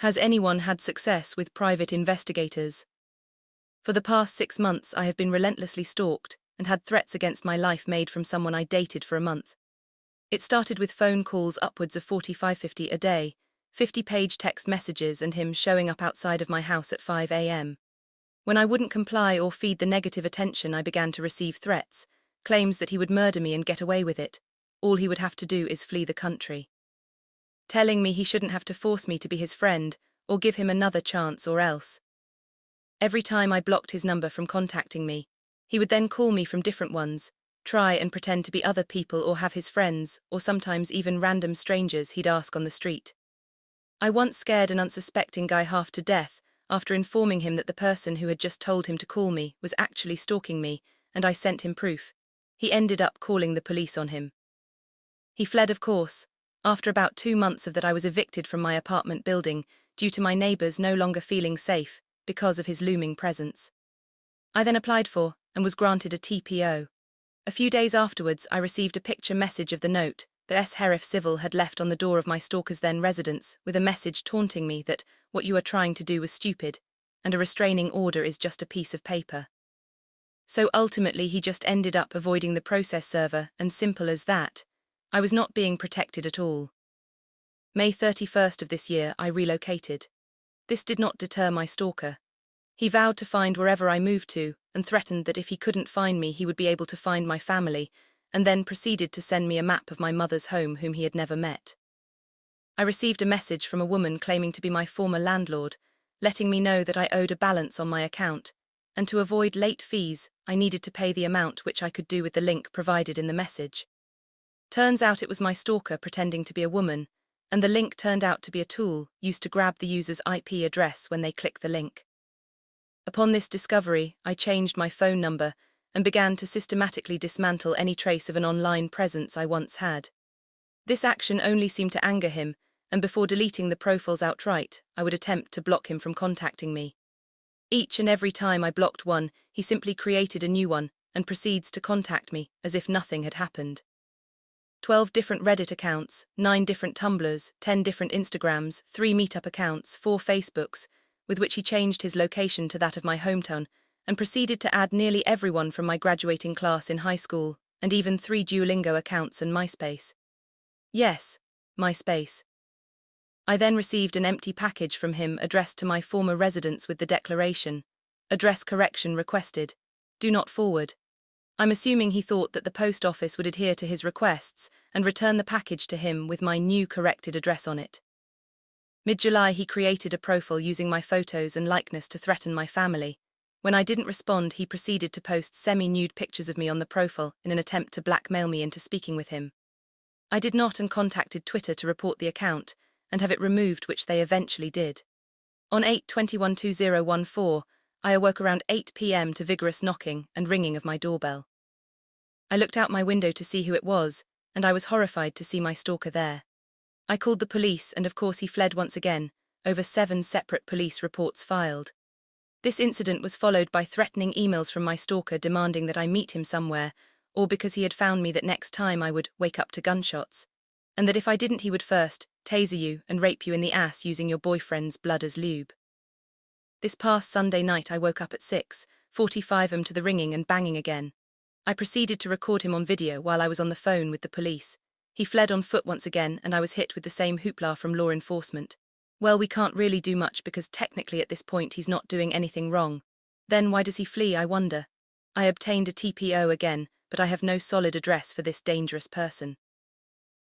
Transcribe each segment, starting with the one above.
Has anyone had success with private investigators? For the past 6 months I have been relentlessly stalked and had threats against my life made from someone I dated for a month. It started with phone calls upwards of 45-50 a day, 50-page text messages and him showing up outside of my house at 5 a.m. When I wouldn't comply or feed the negative attention, I began to receive threats, claims that he would murder me and get away with it. All he would have to do is flee the country. Telling me he shouldn't have to force me to be his friend or give him another chance or else. Every time I blocked his number from contacting me, he would then call me from different ones, try and pretend to be other people or have his friends, or sometimes even random strangers he'd ask on the street. I once scared an unsuspecting guy half to death after informing him that the person who had just told him to call me was actually stalking me, and I sent him proof. He ended up calling the police on him. He fled, of course. After about 2 months of that, I was evicted from my apartment building due to my neighbors no longer feeling safe because of his looming presence. I then applied for and was granted a TPO. A few days afterwards, I received a picture message of the note that S. Herif Civil had left on the door of my stalker's then residence with a message taunting me that what you are trying to do was stupid, and a restraining order is just a piece of paper. So ultimately he just ended up avoiding the process server, and simple as that. I was not being protected at all. May 31st of this year, I relocated. This did not deter my stalker. He vowed to find wherever I moved to, and threatened that if he couldn't find me he would be able to find my family, and then proceeded to send me a map of my mother's home whom he had never met. I received a message from a woman claiming to be my former landlord, letting me know that I owed a balance on my account, and to avoid late fees I needed to pay the amount, which I could do with the link provided in the message. Turns out it was my stalker pretending to be a woman, and the link turned out to be a tool used to grab the user's IP address when they click the link. Upon this discovery, I changed my phone number and began to systematically dismantle any trace of an online presence I once had. This action only seemed to anger him, and before deleting the profiles outright, I would attempt to block him from contacting me. Each and every time I blocked one, he simply created a new one and proceeds to contact me as if nothing had happened. 12 different Reddit accounts, 9 different Tumblrs, 10 different Instagrams, 3 Meetup accounts, 4 Facebooks, with which he changed his location to that of my hometown, and proceeded to add nearly everyone from my graduating class in high school, and even 3 Duolingo accounts and MySpace. Yes, MySpace. I then received an empty package from him addressed to my former residence with the declaration, "Address correction requested. Do not forward." I'm assuming he thought that the post office would adhere to his requests and return the package to him with my new corrected address on it. Mid-July, he created a profile using my photos and likeness to threaten my family. When I didn't respond, he proceeded to post semi-nude pictures of me on the profile in an attempt to blackmail me into speaking with him. I did not and contacted Twitter to report the account and have it removed, which they eventually did. On 8/21/2014, I awoke around 8 p.m. to vigorous knocking and ringing of my doorbell. I looked out my window to see who it was, and I was horrified to see my stalker there. I called the police, and of course he fled once again, over 7 separate police reports filed. This incident was followed by threatening emails from my stalker demanding that I meet him somewhere, or because he had found me that next time I would wake up to gunshots, and that if I didn't he would first taser you and rape you in the ass using your boyfriend's blood as lube. This past Sunday night I woke up at 6:45 am to the ringing and banging again. I proceeded to record him on video while I was on the phone with the police. He fled on foot once again, and I was hit with the same hoopla from law enforcement. Well, we can't really do much because technically at this point he's not doing anything wrong. Then why does he flee, I wonder? I obtained a TPO again, but I have no solid address for this dangerous person.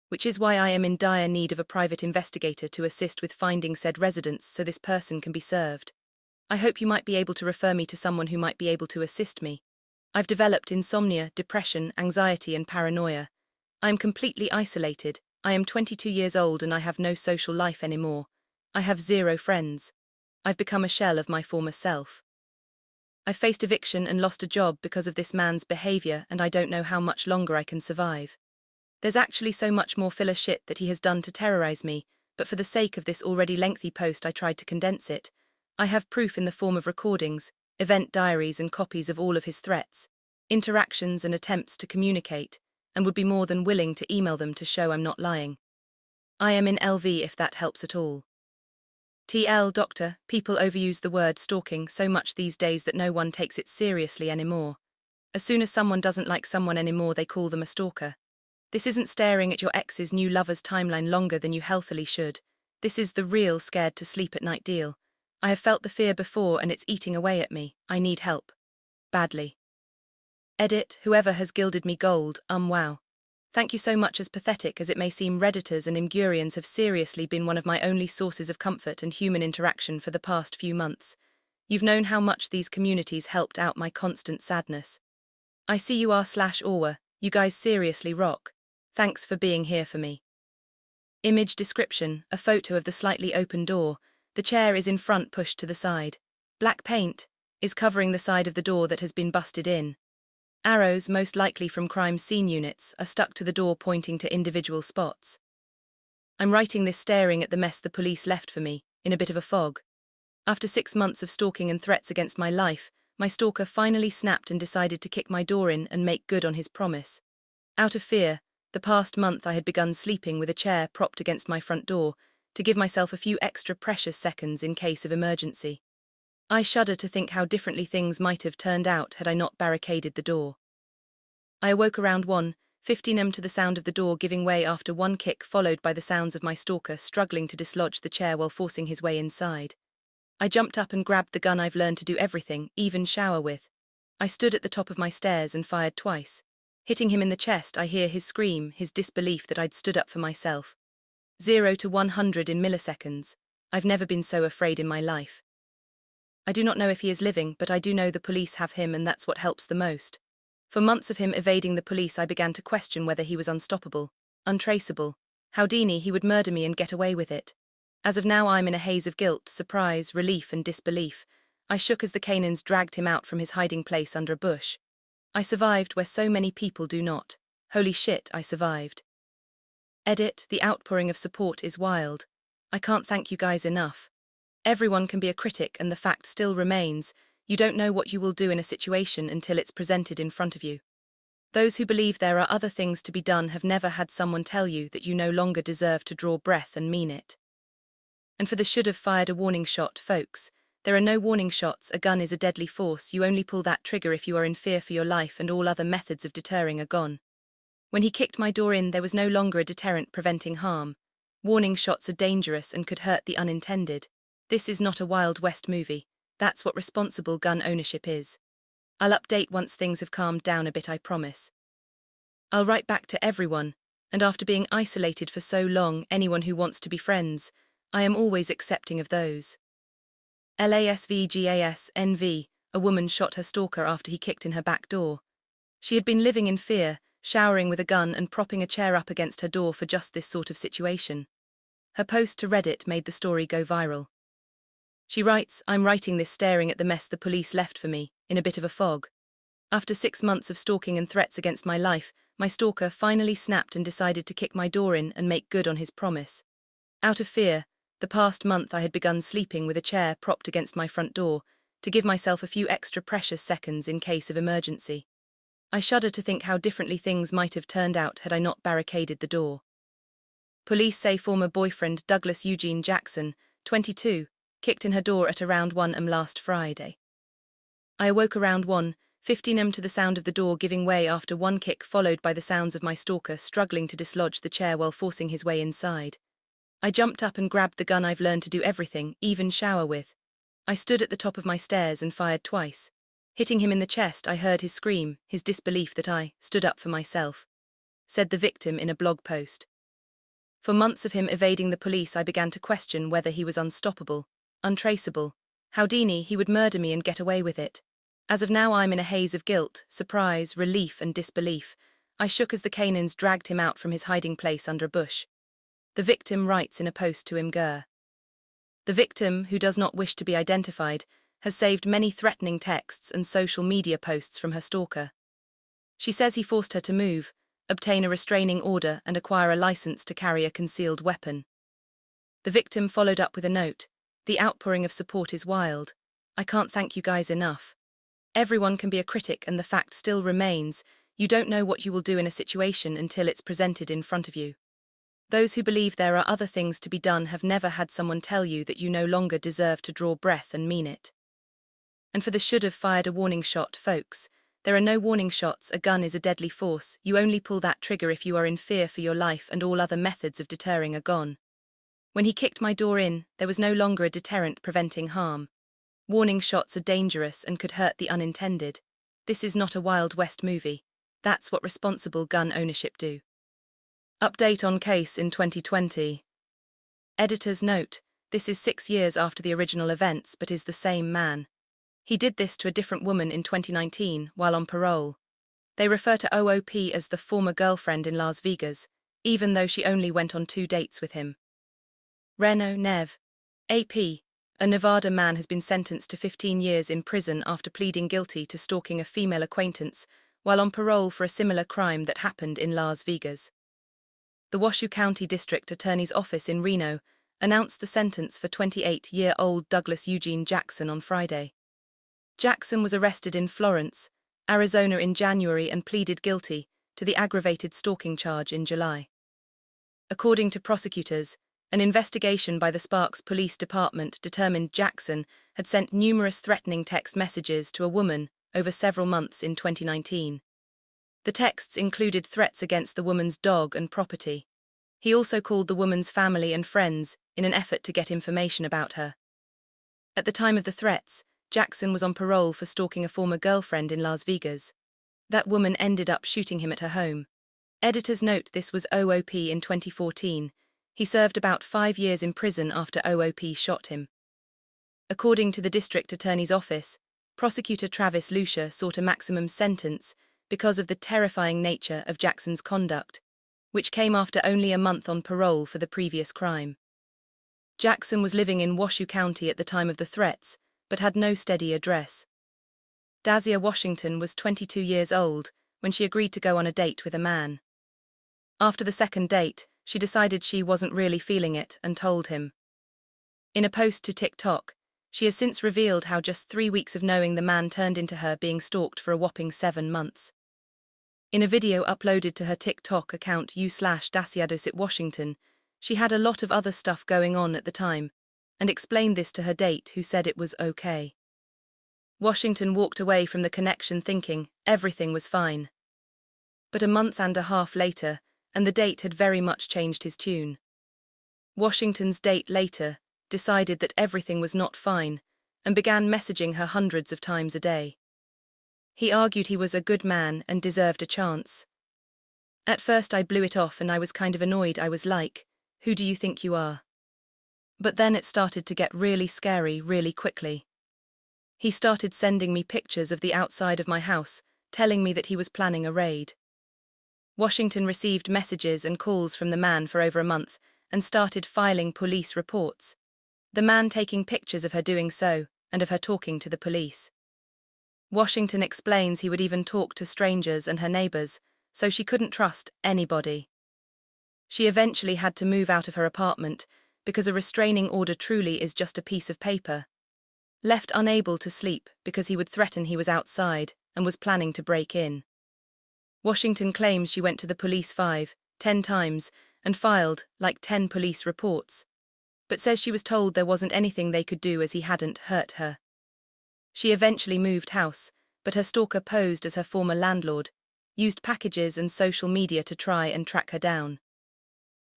Which is why I am in dire need of a private investigator to assist with finding said residence so this person can be served. I hope you might be able to refer me to someone who might be able to assist me. I've developed insomnia, depression, anxiety and paranoia. I am completely isolated. I am 22 years old and I have no social life anymore. I have 0 friends. I've become a shell of my former self. I faced eviction and lost a job because of this man's behavior, and I don't know how much longer I can survive. There's actually so much more filler shit that he has done to terrorize me, but for the sake of this already lengthy post I tried to condense it. I have proof in the form of recordings, event diaries and copies of all of his threats, interactions and attempts to communicate, and would be more than willing to email them to show I'm not lying. I am in LV if that helps at all. Doctor, people overuse the word stalking so much these days that no one takes it seriously anymore. As soon as someone doesn't like someone anymore, they call them a stalker. This isn't staring at your ex's new lover's timeline longer than you healthily should. This is the real scared to sleep at night deal. I have felt the fear before and it's eating away at me. I need help. Badly. Edit, whoever has gilded me gold, wow. Thank you so much. As pathetic as it may seem, Redditors and Imgurians have seriously been one of my only sources of comfort and human interaction for the past few months. You've known how much these communities helped out my constant sadness. I see you r/orwa, you guys seriously rock. Thanks for being here for me. Image description, a photo of the slightly open door. The chair is in front, pushed to the side. Black paint is covering the side of the door that has been busted in. Arrows, most likely from crime scene units, are stuck to the door pointing to individual spots. I'm writing this staring at the mess the police left for me, in a bit of a fog. After 6 months of stalking and threats against my life, my stalker finally snapped and decided to kick my door in and make good on his promise. Out of fear, the past month I had begun sleeping with a chair propped against my front door, to give myself a few extra precious seconds in case of emergency. I shudder to think how differently things might have turned out had I not barricaded the door. I awoke around 1:15 am to the sound of the door giving way after one kick, followed by the sounds of my stalker struggling to dislodge the chair while forcing his way inside. I jumped up and grabbed the gun I've learned to do everything, even shower with. I stood at the top of my stairs and fired twice. Hitting him in the chest, I hear his scream, his disbelief that I'd stood up for myself. 0 to 100 in milliseconds. I've never been so afraid in my life. I do not know if he is living, but I do know the police have him, and that's what helps the most. For months of him evading the police, I began to question whether he was unstoppable, untraceable. Houdini, he would murder me and get away with it. As of now, I'm in a haze of guilt, surprise, relief, and disbelief. I shook as the canines dragged him out from his hiding place under a bush. I survived where so many people do not. Holy shit, I survived. Edit, the outpouring of support is wild. I can't thank you guys enough. Everyone can be a critic, and the fact still remains, you don't know what you will do in a situation until it's presented in front of you. Those who believe there are other things to be done have never had someone tell you that you no longer deserve to draw breath and mean it. And for the should have fired a warning shot, folks, there are no warning shots. A gun is a deadly force. You only pull that trigger if you are in fear for your life, and all other methods of deterring are gone. When he kicked my door in, there was no longer a deterrent preventing harm. Warning shots are dangerous and could hurt the unintended. This is not a Wild West movie. That's what responsible gun ownership is. I'll update once things have calmed down a bit, I promise. I'll write back to everyone, and after being isolated for so long, anyone who wants to be friends, I am always accepting of those. LASVGASNV, a woman shot her stalker after he kicked in her back door. She had been living in fear, showering with a gun and propping a chair up against her door for just this sort of situation. Her post to Reddit made the story go viral. She writes, I'm writing this staring at the mess the police left for me, in a bit of a fog. After 6 months of stalking and threats against my life, my stalker finally snapped and decided to kick my door in and make good on his promise. Out of fear, the past month I had begun sleeping with a chair propped against my front door, to give myself a few extra precious seconds in case of emergency. I shudder to think how differently things might have turned out had I not barricaded the door. Police say former boyfriend Douglas Eugene Jackson, 22, kicked in her door at around 1 am last Friday. I awoke around 1:15 am to the sound of the door giving way after one kick, followed by the sounds of my stalker struggling to dislodge the chair while forcing his way inside. I jumped up and grabbed the gun I've learned to do everything, even shower with. I stood at the top of my stairs and fired twice. Hitting him in the chest, I heard his scream, his disbelief that I stood up for myself. Said the victim in a blog post. For months of him evading the police, I began to question whether he was unstoppable, untraceable. Houdini, he would murder me and get away with it. As of now, I'm in a haze of guilt, surprise, relief, and disbelief. I shook as the canines dragged him out from his hiding place under a bush. The victim writes in a post to Imgur. The victim, who does not wish to be identified, has saved many threatening texts and social media posts from her stalker. She says he forced her to move, obtain a restraining order, and acquire a license to carry a concealed weapon. The victim followed up with a note, the outpouring of support is wild. I can't thank you guys enough. Everyone can be a critic, and the fact still remains, you don't know what you will do in a situation until it's presented in front of you. Those who believe there are other things to be done have never had someone tell you that you no longer deserve to draw breath and mean it. And for the should have fired a warning shot, folks, there are no warning shots. A gun is a deadly force. You only pull that trigger if you are in fear for your life, and all other methods of deterring are gone. When he kicked my door in, there was no longer a deterrent preventing harm. Warning shots are dangerous and could hurt the unintended. This is not a Wild West movie. That's what responsible gun ownership do. Update on case in 2020. Editor's note: this is 6 years after the original events but is the same man. He did this to a different woman in 2019 while on parole. They refer to OOP as the former girlfriend in Las Vegas, even though she only went on 2 dates with him. Reno, Nev. AP. A Nevada man has been sentenced to 15 years in prison after pleading guilty to stalking a female acquaintance while on parole for a similar crime that happened in Las Vegas. The Washoe County District Attorney's Office in Reno announced the sentence for 28-year-old Douglas Eugene Jackson on Friday. Jackson was arrested in Florence, Arizona in January and pleaded guilty to the aggravated stalking charge in July. According to prosecutors, an investigation by the Sparks Police Department determined Jackson had sent numerous threatening text messages to a woman over several months in 2019. The texts included threats against the woman's dog and property. He also called the woman's family and friends in an effort to get information about her. At the time of the threats, Jackson was on parole for stalking a former girlfriend in Las Vegas. That woman ended up shooting him at her home. Editor's note: this was OOP in 2014. He served about 5 years in prison after OOP shot him. According to the district attorney's office, prosecutor Travis Lucia sought a maximum sentence because of the terrifying nature of Jackson's conduct, which came after only a month on parole for the previous crime. Jackson was living in Washoe County at the time of the threats, but had no steady address. Dasia Washington was 22 years old when she agreed to go on a date with a man. After the second date, she decided she wasn't really feeling it and told him. In a post to TikTok, she has since revealed how just 3 weeks of knowing the man turned into her being stalked for a whopping 7 months. In a video uploaded to her TikTok account /Dasia Washington, she had a lot of other stuff going on at the time, and explained this to her date, who said it was okay. Washington walked away from the connection thinking everything was fine. But a month and a half later, and the date had very much changed his tune. Washington's date later decided that everything was not fine, and began messaging her hundreds of times a day. He argued he was a good man and deserved a chance. At first I blew it off and I was kind of annoyed. I was like, who do you think you are? But then it started to get really scary really quickly. He started sending me pictures of the outside of my house, telling me that he was planning a raid. Washington received messages and calls from the man for over a month and started filing police reports, the man taking pictures of her doing so and of her talking to the police. Washington explains he would even talk to strangers and her neighbors, so she couldn't trust anybody. She eventually had to move out of her apartment because a restraining order truly is just a piece of paper. Left unable to sleep because he would threaten he was outside and was planning to break in. Washington claims she went to the police 5-10 times and filed like 10 police reports, but says she was told there wasn't anything they could do as he hadn't hurt her. She eventually moved house, but her stalker posed as her former landlord, used packages and social media to try and track her down.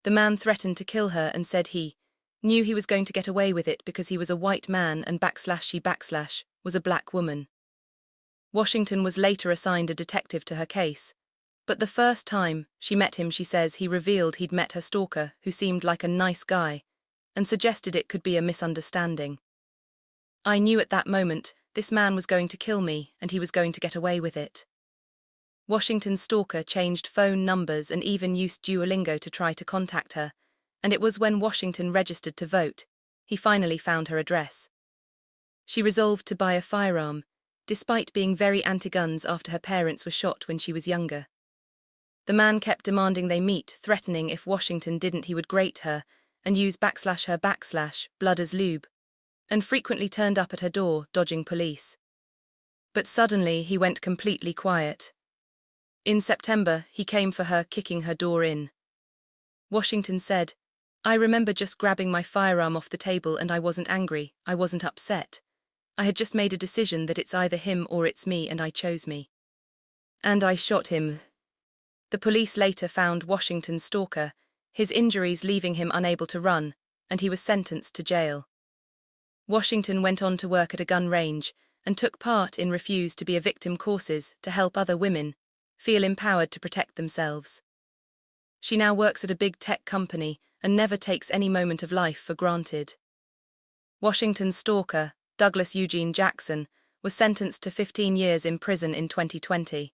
The man threatened to kill her and said he knew he was going to get away with it because he was a white man and /she/ was a black woman. Washington was later assigned a detective to her case, but the first time she met him, she says he revealed he'd met her stalker, who seemed like a nice guy, and suggested it could be a misunderstanding. I knew at that moment this man was going to kill me and he was going to get away with it. Washington's stalker changed phone numbers and even used Duolingo to try to contact her, and it was when Washington registered to vote, he finally found her address. She resolved to buy a firearm, despite being very anti-guns after her parents were shot when she was younger. The man kept demanding they meet, threatening if Washington didn't he would grate her and use /her blood as lube, and frequently turned up at her door, dodging police. But suddenly he went completely quiet. In September, he came for her, kicking her door in. Washington said, "I remember just grabbing my firearm off the table and I wasn't angry, I wasn't upset. I had just made a decision that it's either him or it's me and I chose me. And I shot him." The police later found Washington's stalker, his injuries leaving him unable to run, and he was sentenced to jail. Washington went on to work at a gun range and took part in Refuse to be a Victim courses to help other women feel empowered to protect themselves. She now works at a big tech company and never takes any moment of life for granted. Washington's stalker, Douglas Eugene Jackson, was sentenced to 15 years in prison in 2020.